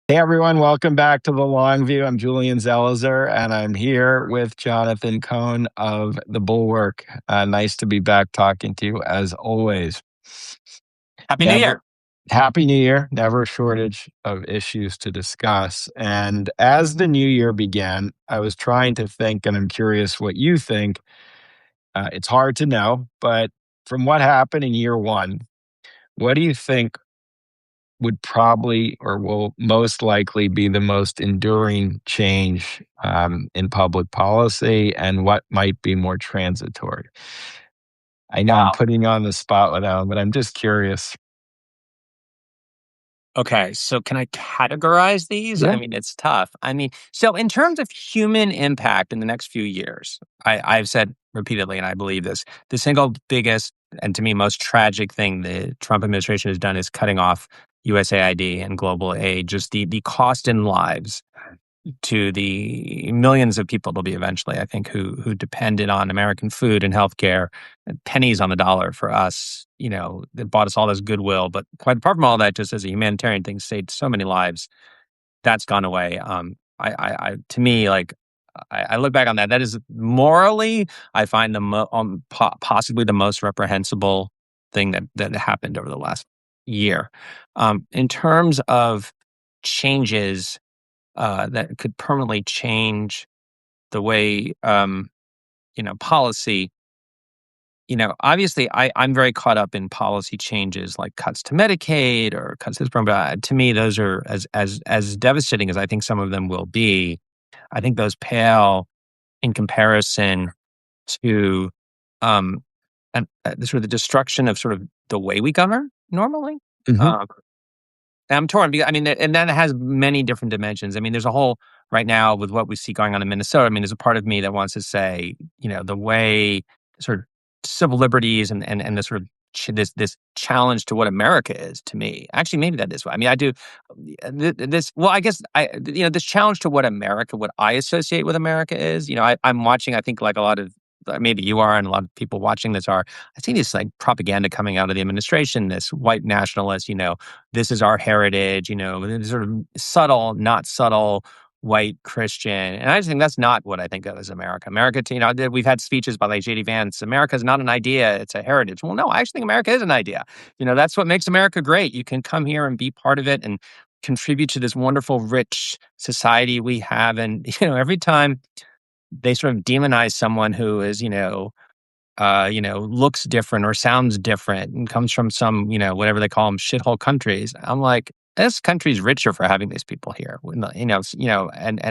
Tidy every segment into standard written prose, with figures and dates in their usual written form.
Hey everyone, welcome back to the Long View. I'm Julian Zelizer, and I'm here with Jonathan Cohn of the Bulwark. Nice to be back talking to you as always. Happy New Never Year. Happy New Year. Never a shortage of issues to discuss. And as the new year began, I was trying to think, and I'm curious what you think. It's hard to know, but from what happened in year one, what do you think would probably or will most likely be the most enduring change in public policy, and what might be more transitory? I know I'm Wow. putting you on the spot with that, but I'm just curious. Okay, so can I categorize these? I Yeah. mean, it's tough. So in terms of human impact in the next few years, I've said repeatedly, and I believe this, the single biggest and to me most tragic thing the Trump administration has done is cutting off USAID and global aid, just the cost in lives to the millions of people there'll be eventually, I think, who depended on American food and healthcare, pennies on the dollar for us, that bought us all this goodwill. But quite apart from all that, just as a humanitarian thing, saved so many lives. That's gone away. To me, like, I look back on that. That is morally, I find possibly the most reprehensible thing that happened over the last year. In terms of changes that could permanently change the way, policy. Obviously, I'm very caught up in policy changes like cuts to Medicaid or cuts to this program. But to me, those are as devastating as I think some of them will be. I think those pale in comparison to um, the sort of the destruction of sort of the way we govern normally. Hmm. Um, I'm torn because and that has many different dimensions. I mean, there's a whole right now with what we see going on in Minnesota. I mean, there's a part of me that wants to say, the way sort of civil liberties and the sort of this challenge to what America is to me. Actually, maybe that is what I mean. I do this. Well, I guess this challenge to what America, what I associate with America is. I'm watching. I think like a lot of maybe you are, and a lot of people watching this are. I see this like propaganda coming out of the administration. This white nationalist, this is our heritage, sort of subtle, not subtle white Christian. And I just think that's not what I think of as America. America, we've had speeches by like J.D. Vance. America is not an idea, it's a heritage. Well, no, I actually think America is an idea. That's what makes America great. You can come here and be part of it and contribute to this wonderful, rich society we have. And, every time they sort of demonize someone who is, looks different or sounds different and comes from some, whatever they call them, shithole countries. I'm like, this country's richer for having these people here. And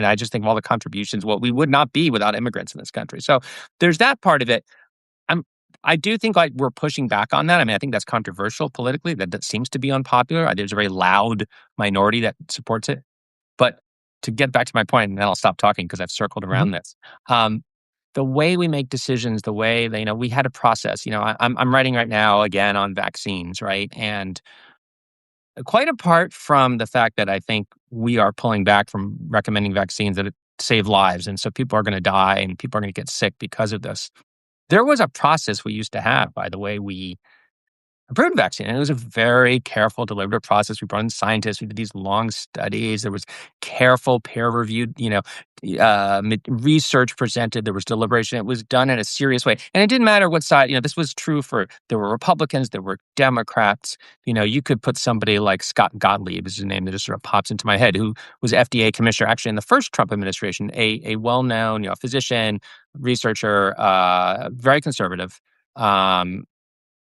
I just think of all the contributions, what we would not be without immigrants in this country. So there's that part of it. I'm, I do think like we're pushing back on that. I mean, I think that's controversial politically. That seems to be unpopular. There's a very loud minority that supports it. But to get back to my point, and then I'll stop talking because I've circled Hmm. around this. The way we make decisions, the way that, we had a process. I'm writing right now again on vaccines, right? And quite apart from the fact that I think we are pulling back from recommending vaccines that save lives, and so people are going to die and people are going to get sick because of this. There was a process we used to have by the way we approved vaccine. And it was a very careful, deliberative process. We brought in scientists. We did these long studies. There was careful, peer-reviewed, research presented. There was deliberation. It was done in a serious way. And it didn't matter what side. This was true there were Republicans, there were Democrats. You could put somebody like Scott Gottlieb is his name that just sort of pops into my head, who was FDA commissioner actually in the first Trump administration, a well-known, physician, researcher, very conservative. Um,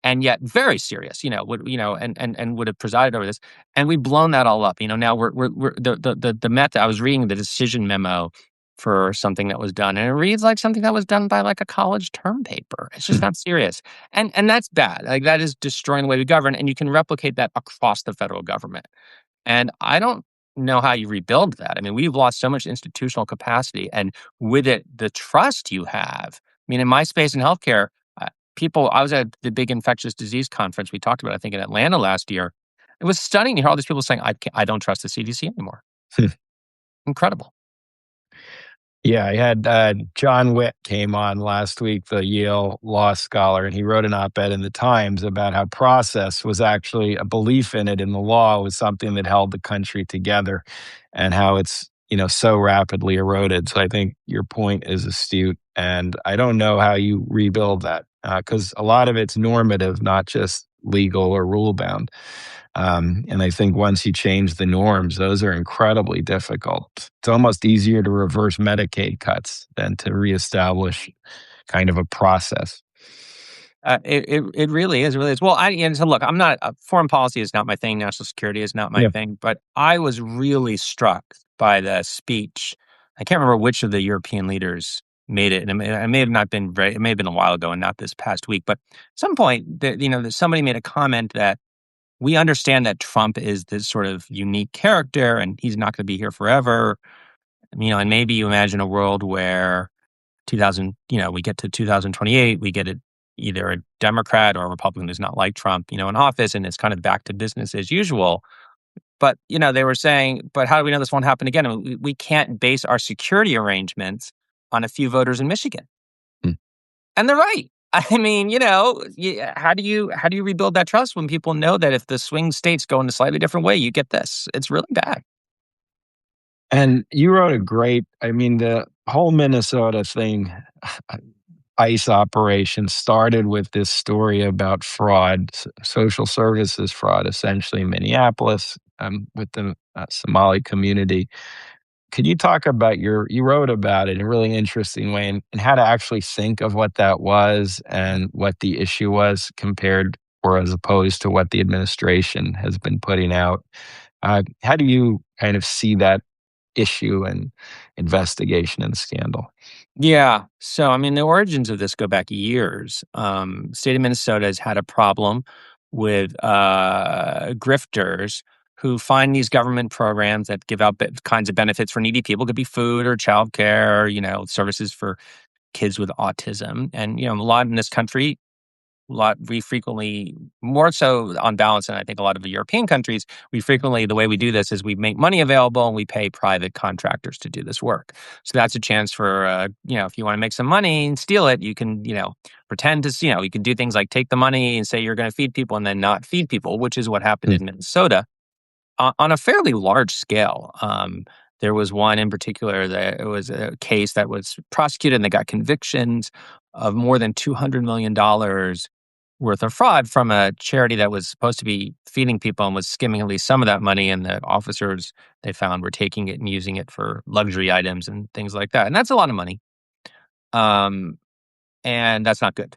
and yet very serious, and would have presided over this, and we've blown that all up. Now we're the method. I was reading the decision memo for something that was done, and it reads like something that was done by like a college term paper. It's just not serious, and that's bad. Like that is destroying the way we govern, and you can replicate that across the federal government. And I don't know how you rebuild that. I mean, we've lost so much institutional capacity, and with it, the trust you have. I mean, in my space in healthcare, I was at the big infectious disease conference we talked about, I think in Atlanta last year. It was stunning to hear all these people saying, I don't trust the CDC anymore. Incredible. Yeah, I had John Witt came on last week, the Yale law scholar, and he wrote an op-ed in the Times about how process was actually a belief in it in the law was something that held the country together, and how it's so rapidly eroded. So I think your point is astute, and I don't know how you rebuild that because a lot of it's normative, not just legal or rule bound. And I think once you change the norms, those are incredibly difficult. It's almost easier to reverse Medicaid cuts than to reestablish kind of a process. It really is, it really is. Well, and so look, I'm not foreign policy is not my thing. National security is not my Yeah. thing. But I was really struck by the speech. I can't remember which of the European leaders made it, and it may have not been very. It may have been a while ago, and not this past week. But at some point, that somebody made a comment that we understand that Trump is this sort of unique character, and he's not going to be here forever. And maybe you imagine a world where 2000, we get to 2028, we get either a Democrat or a Republican who's not like Trump, in office, and it's kind of back to business as usual. But, they were saying, but how do we know this won't happen again? I mean, we can't base our security arrangements on a few voters in Michigan. Hmm. And they're right. I mean, how do you rebuild that trust when people know that if the swing states go in a slightly different way, you get this? It's really bad. And you wrote a great, I mean, the whole Minnesota thing, ICE operation started with this story about fraud, social services fraud, essentially in Minneapolis with the Somali community. Could you talk about you wrote about it in a really interesting way and how to actually think of what that was and what the issue was compared or as opposed to what the administration has been putting out? How do you kind of see that issue and investigation and scandal? Yeah. So, the origins of this go back years. State of Minnesota has had a problem with grifters who find these government programs that give out kinds of benefits for needy people. Could be food or childcare, or, services for kids with autism. And, a lot in this country, we frequently, more so on balance than I think a lot of the European countries, the way we do this is we make money available and we pay private contractors to do this work. So that's a chance for, if you want to make some money and steal it, you can, pretend to, you can do things like take the money and say you're going to feed people and then not feed people, which is what happened Mm. in Minnesota on a fairly large scale. There was one in particular that it was a case that was prosecuted and they got convictions of more than $200 million worth of fraud from a charity that was supposed to be feeding people and was skimming at least some of that money. And the officers they found were taking it and using it for luxury items and things like that. And that's a lot of money. Um, and that's not good.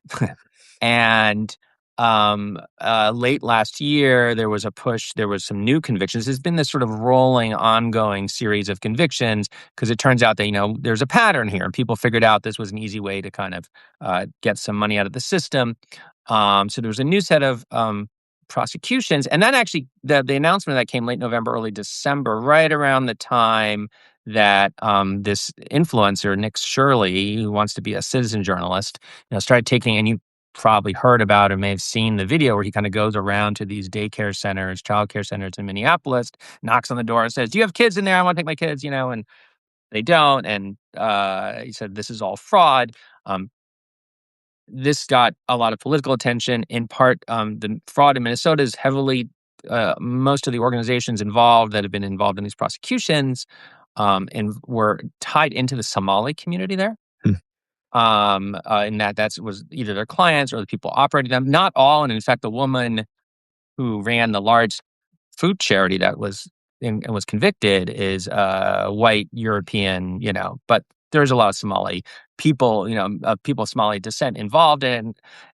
And late last year, there was a push. There was some new convictions. There's been this sort of rolling, ongoing series of convictions because it turns out that there's a pattern here, and people figured out this was an easy way to kind of get some money out of the system. So there was a new set of prosecutions, and that actually the announcement of that came late November, early December, right around the time that this influencer Nick Shirley, who wants to be a citizen journalist, started taking, and you probably heard about or may have seen the video where he kind of goes around to these daycare centers, childcare centers in Minneapolis, knocks on the door and says, "Do you have kids in there? I want to take my kids," and they don't. And he said, "This is all fraud." Um, this got a lot of political attention. In part, the fraud in Minnesota is heavily, most of the organizations involved that have been involved in these prosecutions and were tied into the Somali community there. Hmm. And that was either their clients or the people operating them. Not all, and in fact, the woman who ran the large food charity that was and was convicted is white European, but there's a lot of Somali people, people of Somali descent involved in,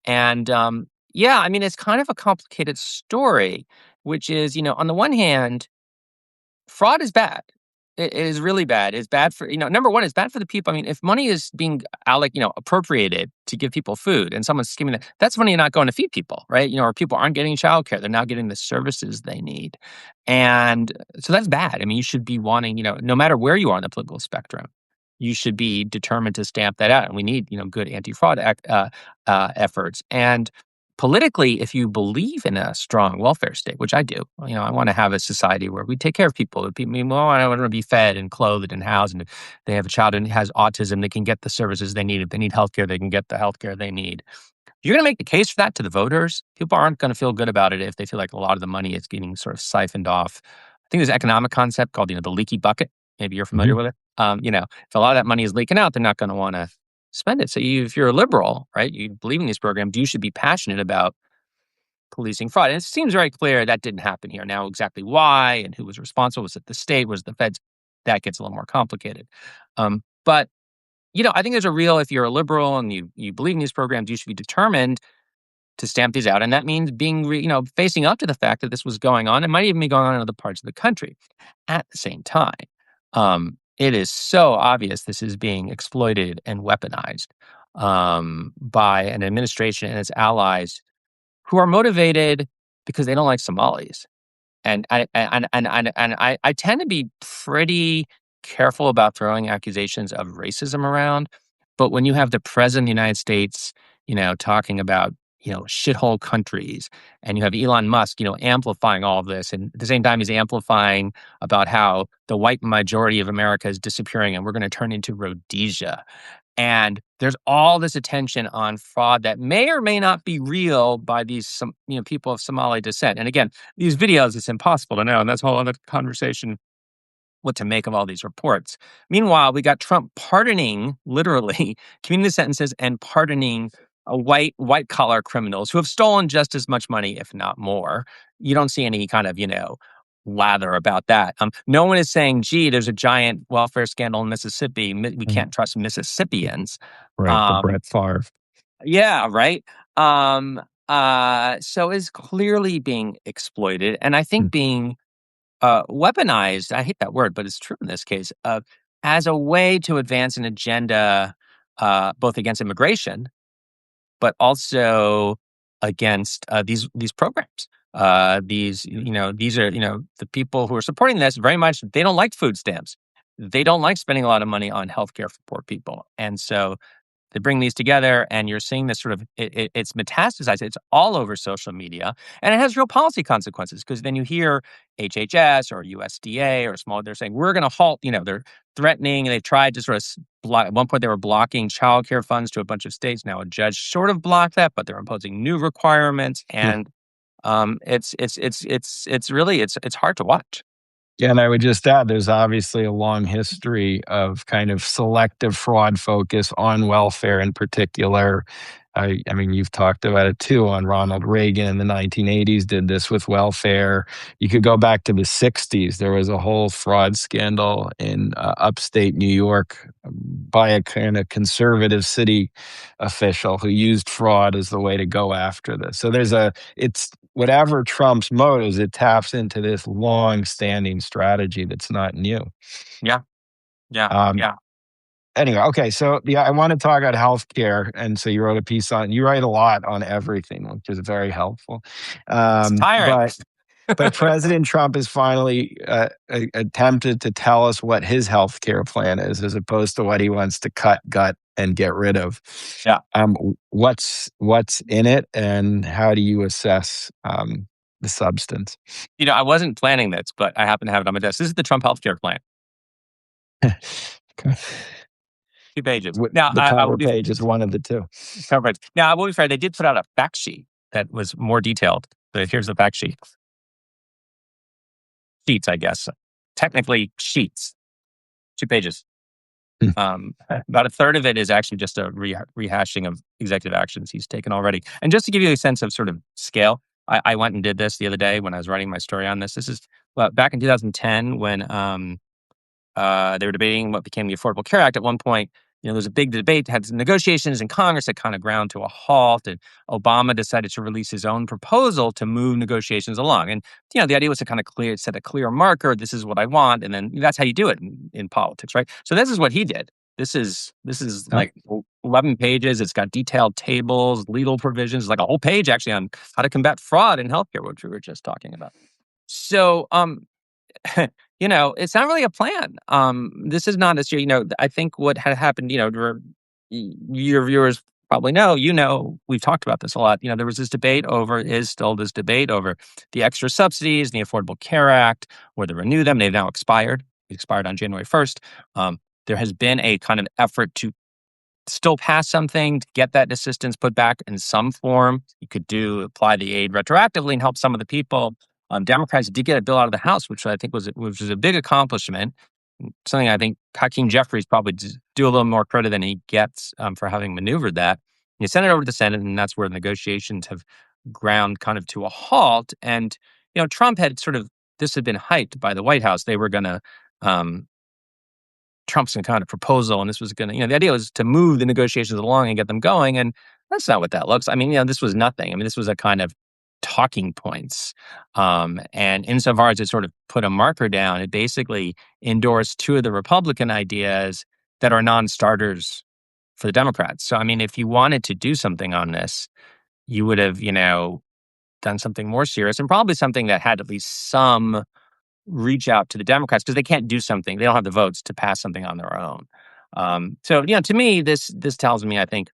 and yeah, it's kind of a complicated story, which is, on the one hand, fraud is bad. It is really bad. It's bad for, number one, it's bad for the people. If money is being appropriated to give people food and someone's skimming that, that's money not going to feed people, right? Or people aren't getting childcare. They're not getting the services they need. And so that's bad. You should be wanting, no matter where you are on the political spectrum, you should be determined to stamp that out. And we need, good anti-fraud efforts. And politically, if you believe in a strong welfare state, which I do, I want to have a society where we take care of people. People want to be fed and clothed and housed, and if they have a child and has autism, they can get the services they need. If they need healthcare, they can get the healthcare they need. You're going to make the case for that to the voters. People aren't going to feel good about it if they feel like a lot of the money is getting sort of siphoned off. I think there's an economic concept called, the leaky bucket. Maybe you're familiar Mhm. with it. If a lot of that money is leaking out, they're not going to want to spend it. So if you're a liberal, right, you believe in these programs, you should be passionate about policing fraud. And it seems very clear that didn't happen here. Now, exactly why and who was responsible? Was it the state? Was it the feds? That gets a little more complicated. But I think there's a real, if you're a liberal and you believe in these programs, you should be determined to stamp these out. And that means being, facing up to the fact that this was going on. It might even be going on in other parts of the country. At the same time, it is so obvious this is being exploited and weaponized by an administration and its allies who are motivated because they don't like Somalis. And I tend to be pretty careful about throwing accusations of racism around. But when you have the president of the United States, talking about, shithole countries, and you have Elon Musk, amplifying all of this, and at the same time he's amplifying about how the white majority of America is disappearing and we're going to turn into Rhodesia. And there's all this attention on fraud that may or may not be real by these people of Somali descent. And again, these videos, it's impossible to know, and that's a whole other conversation what to make of all these reports. Meanwhile, we got Trump pardoning, literally, community sentences and pardoning white collar criminals who have stolen just as much money, if not more. You don't see any kind of lather about that. No one is saying, "Gee, there's a giant welfare scandal in Mississippi. We Mhm. can't trust Mississippians." Right, the Um, Brett Favre. yeah, right. So it's clearly being exploited, and I think Mm, being weaponized, I hate that word, but it's true in this case, as a way to advance an agenda, both against immigration, but also against these programs. These are the people who are supporting this very much. They don't like food stamps. They don't like spending a lot of money on healthcare for poor people, and so they bring these together, and you're seeing this sort of it's metastasized. It's all over social media, and it has real policy consequences because then you hear HHS or USDA or small. They're saying we're going to halt. They're threatening. They've tried to sort of block. At one point, they were blocking childcare funds to a bunch of states. Now a judge sort of blocked that, but they're imposing new requirements, yeah. and it's really it's hard to watch. Yeah, and I would just add, there's obviously a long history of kind of selective fraud focus on welfare in particular. I mean, you've talked about it too. On Ronald Reagan in the 1980s, did this with welfare. You could go back to the 60s. There was a whole fraud scandal in upstate New York by a kind of conservative city official who used fraud as the way to go after this. So it's whatever Trump's motives, it taps into this long-standing strategy that's not new. Yeah, yeah, Um, yeah. anyway, okay, so yeah, I want to talk about healthcare, and so you wrote a piece on. You write a lot on everything, which is very helpful. It's tiring. But President Trump has finally attempted to tell us what his healthcare plan is, as opposed to what he wants to cut, gut, and get rid of. Yeah. What's in it, and how do you assess the substance? I wasn't planning this, but I happen to have it on my desk. This is the Trump healthcare plan. Okay. 2 pages. Now, The I will cover be page is one of the two. covered. Now, I will be fair. They did put out a fact sheet that was more detailed. But here's the fact sheet. Sheets, I guess. Technically, sheets. 2 pages. About a third of it is actually just a rehashing of executive actions he's taken already. And just to give you a sense of sort of scale, I went and did this the other day when I was writing my story on this. This is back in 2010 when they were debating what became the Affordable Care Act. At one point, there was a big debate, had some negotiations in Congress that kind of ground to a halt, and Obama decided to release his own proposal to move negotiations along. And the idea was to kind of set a clear marker. This is what I want, and then that's how you do it in politics, right? So this is what he did. This is Yep. like 11 pages. It's got detailed tables, legal provisions, like a whole page actually on how to combat fraud in healthcare, which we were just talking about. So, it's not really a plan. This is not this year. I think what had happened, your viewers probably know, we've talked about this a lot. There was this debate over, is still this debate over the extra subsidies, the Affordable Care Act, whether to renew them. They've now expired. It expired on January 1st. There has been a kind of effort to still pass something to get that assistance put back in some form. You could apply the aid retroactively and help some of the people. Democrats did get a bill out of the House, which I think was a big accomplishment. Something I think Hakeem Jeffries probably do a little more credit than he gets for having maneuvered that. You send it over to the Senate, and that's where the negotiations have ground kind of to a halt. And Trump had this had been hyped by the White House. They were going to Trump's kind of proposal, and this was going to, the idea was to move the negotiations along and get them going, and that's not what that looks. I mean, this was nothing. I mean, this was a kind of talking points, and insofar as it sort of put a marker down, it basically endorsed two of the Republican ideas that are non-starters for the Democrats. So, I mean, if you wanted to do something on this, you would have, done something more serious and probably something that had at least some reach out to the Democrats because they can't do something. They don't have the votes to pass something on their own. So, to me, this tells me, I think,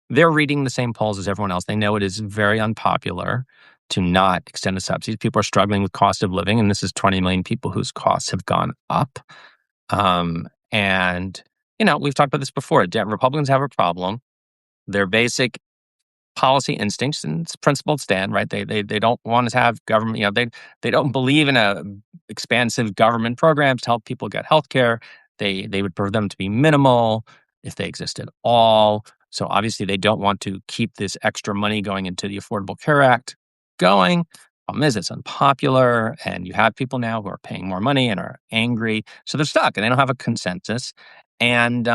they're reading the same polls as everyone else. They know it is very unpopular to not extend the subsidies. People are struggling with cost of living, and this is 20 million people whose costs have gone up. And, we've talked about this before. Republicans have a problem. Their basic policy instincts and it's principled stand, right? They don't want to have government, they don't believe in a expansive government programs to help people get health care. They would prefer them to be minimal if they exist at all. So obviously they don't want to keep this extra money going into the Affordable Care Act going. Problem is it's unpopular and you have people now who are paying more money and are angry. So they're stuck and they don't have a consensus. And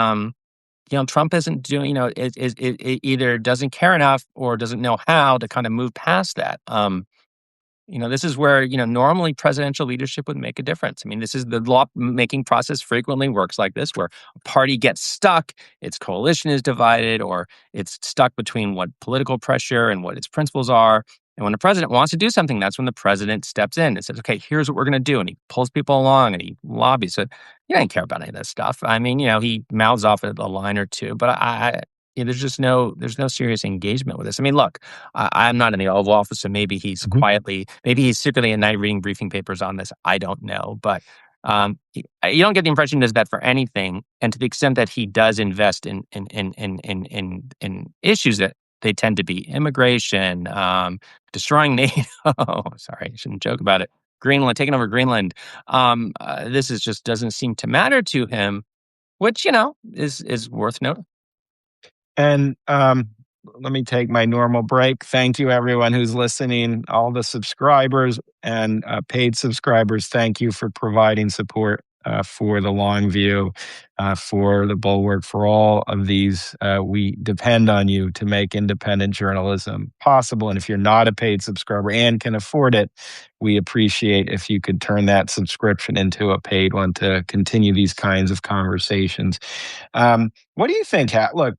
Trump isn't doing, it either doesn't care enough or doesn't know how to kind of move past that. This is where, normally presidential leadership would make a difference. I mean, this is the law-making process frequently works like this, where a party gets stuck, its coalition is divided, or it's stuck between what political pressure and what its principles are. And when the president wants to do something, that's when the president steps in and says, okay, here's what we're going to do. And he pulls people along and he lobbies. So he doesn't care about any of this stuff. I mean, he mouths off a line or two, but there's no serious engagement with this. I mean, look, I'm not in the Oval Office, so maybe he's maybe he's secretly at night reading briefing papers on this. I don't know, but you don't get the impression he does that for anything. And to the extent that he does invest in issues that they tend to be immigration, destroying NATO. Sorry, I shouldn't joke about it. Greenland, taking over Greenland. This just doesn't seem to matter to him, which is worth noting. And let me take my normal break. Thank you, everyone who's listening, all the subscribers and paid subscribers. Thank you for providing support for the Long View, for the Bulwark, for all of these. We depend on you to make independent journalism possible. And if you're not a paid subscriber and can afford it, we appreciate if you could turn that subscription into a paid one to continue these kinds of conversations. What do you think? Look,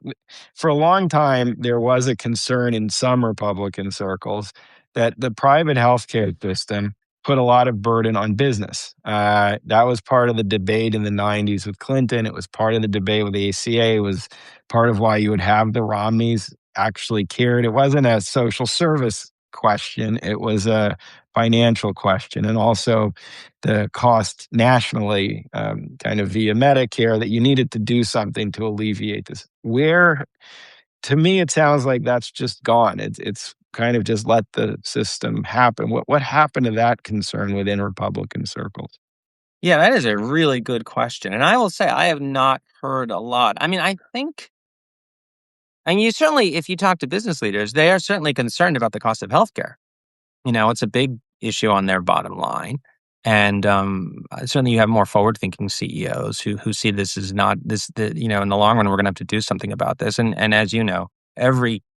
for a long time, there was a concern in some Republican circles that the private healthcare system put a lot of burden on business. That was part of the debate in the 90s with Clinton. It was part of the debate with the ACA. It was part of why you would have the Romneys actually cared. It wasn't a social service question. It was a financial question. And also the cost nationally, kind of via Medicare, that you needed to do something to alleviate this. To me, it sounds like that's just gone. It's kind of just let the system happen. What happened to that concern within Republican circles? Yeah, that is a really good question. And I will say I have not heard a lot. I mean, I think, and you certainly, if you talk to business leaders, they are certainly concerned about the cost of healthcare. It's a big issue on their bottom line. And certainly you have more forward-thinking CEOs who see this as not this, in the long run, we're going to have to do something about this. And as you know,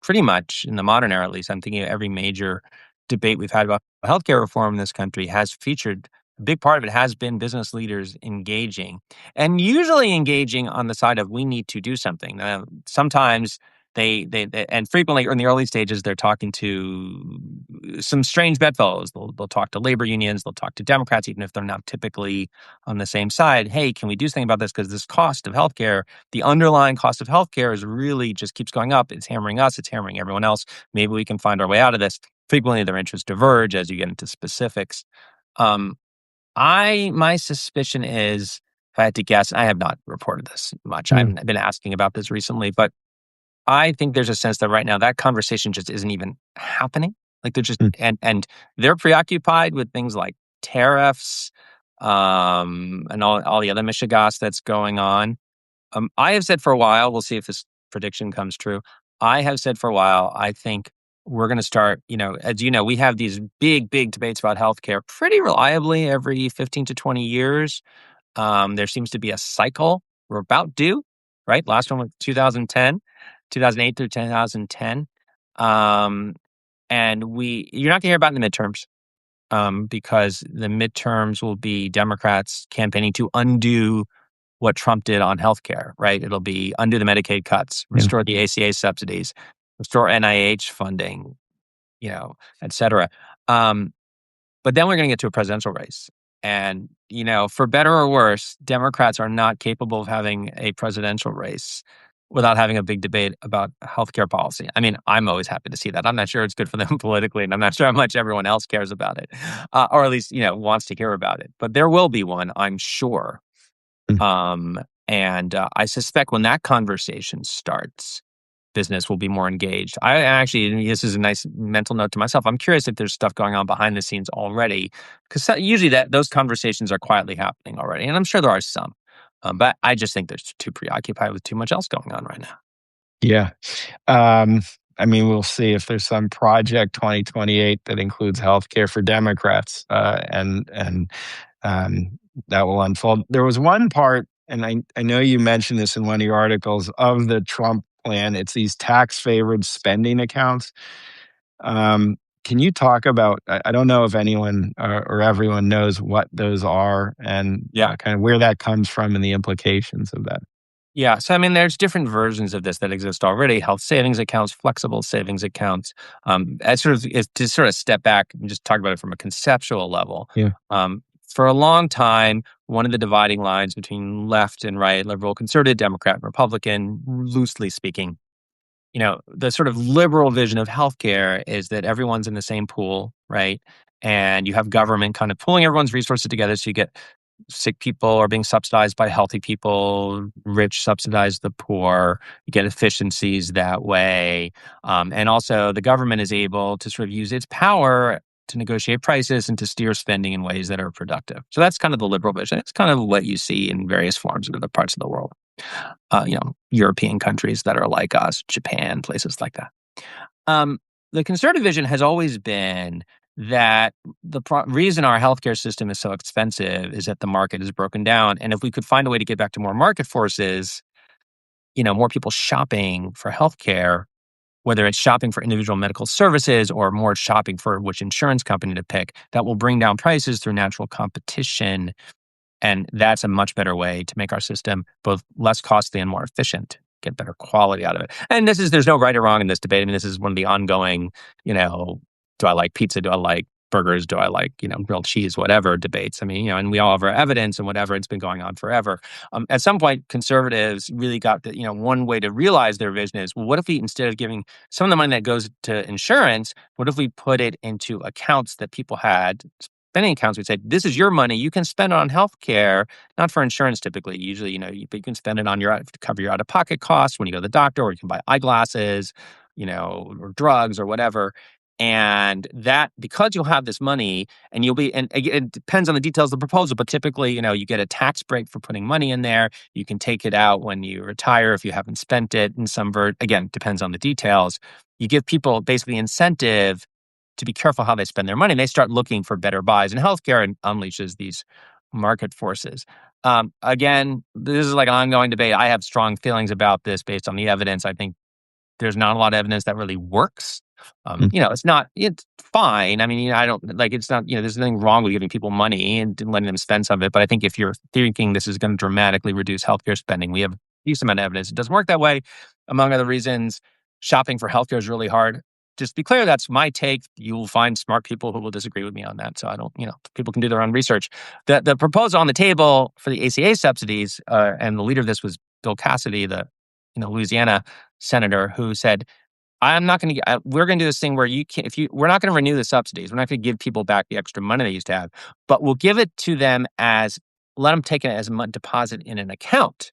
pretty much in the modern era, at least, I'm thinking of every major debate we've had about healthcare reform in this country has featured, a big part of it has been business leaders engaging, and usually engaging on the side of we need to do something. Sometimes And frequently in the early stages, they're talking to some strange bedfellows. They'll talk to labor unions, they'll talk to Democrats, even if they're not typically on the same side. Hey, can we do something about this? Because this cost of healthcare, the underlying cost of healthcare is really just keeps going up. It's hammering us, it's hammering everyone else. Maybe we can find our way out of this. Frequently, their interests diverge as you get into specifics. Um, my suspicion is, if I had to guess, I have not reported this much. Mm, I've been asking about this recently, but I think there's a sense that right now that conversation just isn't even happening. Like they're just mm, and they're preoccupied with things like tariffs, and all the other mishigas that's going on. I have said for a while, we'll see if this prediction comes true. I have said for a while, I think we're going to start, as you know, we have these big debates about healthcare pretty reliably every 15 to 20 years. There seems to be a cycle. We're about due, right? Last one was 2010, 2008 through 2010. Um, and you're not going to hear about it in the midterms, because the midterms will be Democrats campaigning to undo what Trump did on healthcare, right? It'll be undo the Medicaid cuts, yeah. restore the ACA subsidies, restore NIH funding, et cetera. Um, but then we're going to get to a presidential race. And, for better or worse, Democrats are not capable of having a presidential race without having a big debate about healthcare policy. I mean, I'm always happy to see that. I'm not sure it's good for them politically, and I'm not sure how much everyone else cares about it, or at least, wants to hear about it. But there will be one, I'm sure. Mm. Um, and I suspect when that conversation starts, business will be more engaged. I actually, this is a nice mental note to myself. I'm curious if there's stuff going on behind the scenes already, because usually those conversations are quietly happening already, and I'm sure there are some. But I just think they're too preoccupied with too much else going on right now. Yeah. Um, I mean, we'll see if there's some project 2028 that includes healthcare for Democrats, and that will unfold. There was one part, and I know you mentioned this in one of your articles of the Trump plan. It's these tax favored spending accounts. Can you talk about? I don't know if anyone or everyone knows what those are and Yeah. kind of where that comes from and the implications of that. Yeah. So, I mean, there's different versions of this that exist already: health savings accounts, flexible savings accounts. As sort of is to sort of step back and just talk about it from a conceptual level. Yeah. For a long time, one of the dividing lines between left and right, liberal, conservative, Democrat, Republican, loosely speaking, the sort of liberal vision of healthcare is that everyone's in the same pool, right? And you have government kind of pulling everyone's resources together, so you get sick people are being subsidized by healthy people, rich subsidize the poor, you get efficiencies that way. And also the government is able to sort of use its power to negotiate prices and to steer spending in ways that are productive. So that's kind of the liberal vision. It's kind of what you see in various forms in other parts of the world. European countries that are like us, Japan, places like that. Um, the conservative vision has always been that the reason our healthcare system is so expensive is that the market is broken down. And if we could find a way to get back to more market forces, more people shopping for healthcare, whether it's shopping for individual medical services or more shopping for which insurance company to pick, that will bring down prices through natural competition. And that's a much better way to make our system both less costly and more efficient, get better quality out of it. And there's no right or wrong in this debate. I mean, this is one of the ongoing, do I like pizza? Do I like burgers? Do I like, grilled cheese, whatever debates? I mean, and we all have our evidence and whatever. It's been going on forever. At some point, conservatives really got the, one way to realize their vision is, well, what if we, instead of giving some of the money that goes to insurance, what if we put it into accounts that people had, spending accounts? We'd say, this is your money. You can spend it on healthcare, not for insurance typically. Usually, but you can spend it on to cover your out-of-pocket costs when you go to the doctor, or you can buy eyeglasses, or drugs or whatever. And that, because you'll have this money and you'll be, and again, it depends on the details of the proposal, but typically, you get a tax break for putting money in there. You can take it out when you retire if you haven't spent it in some again, depends on the details. You give people basically incentive to be careful how they spend their money. And they start looking for better buys in healthcare and unleashes these market forces. Again, this is like an ongoing debate. I have strong feelings about this based on the evidence. I think there's not a lot of evidence that really works. Mm, It's fine. I mean, I don't like, it's not, there's nothing wrong with giving people money and letting them spend some of it. But I think if you're thinking this is going to dramatically reduce healthcare spending, we have a decent amount of evidence it doesn't work that way, among other reasons. shopping for healthcare is really hard. Just be clear, that's my take. You will find smart people who will disagree with me on that. So I don't, people can do their own research. The proposal on the table for the ACA subsidies, and the leader of this was Bill Cassidy, the Louisiana senator, who said, I'm not going to. We're going to do this thing where you can't. We're not going to renew the subsidies. We're not going to give people back the extra money they used to have, but we'll give it to them let them take it as a deposit in an account.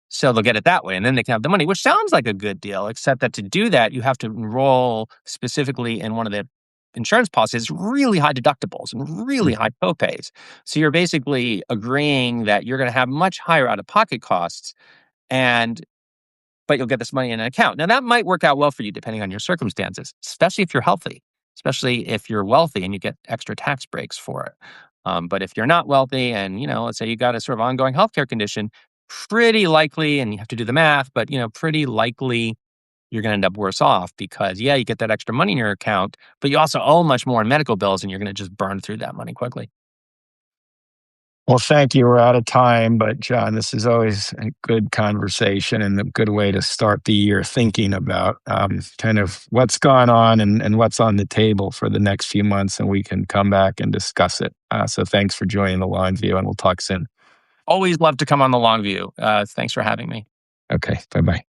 So they'll get it that way, and then they can have the money, which sounds like a good deal, except that to do that, you have to enroll specifically in one of the insurance policies, really high deductibles and really high copays. So you're basically agreeing that you're going to have much higher out-of-pocket costs, but you'll get this money in an account. Now, that might work out well for you depending on your circumstances, especially if you're healthy, especially if you're wealthy and you get extra tax breaks for it. But if you're not wealthy and, let's say you got a sort of ongoing healthcare condition, pretty likely, and you have to do the math, but, pretty likely you're going to end up worse off because, yeah, you get that extra money in your account, but you also owe much more in medical bills and you're going to just burn through that money quickly. Well, thank you. We're out of time, but John, this is always a good conversation and a good way to start the year thinking about kind of what's gone on and what's on the table for the next few months, and we can come back and discuss it. So thanks for joining the Long View, and we'll talk soon. Always love to come on the Long View. Thanks for having me. Okay, bye-bye.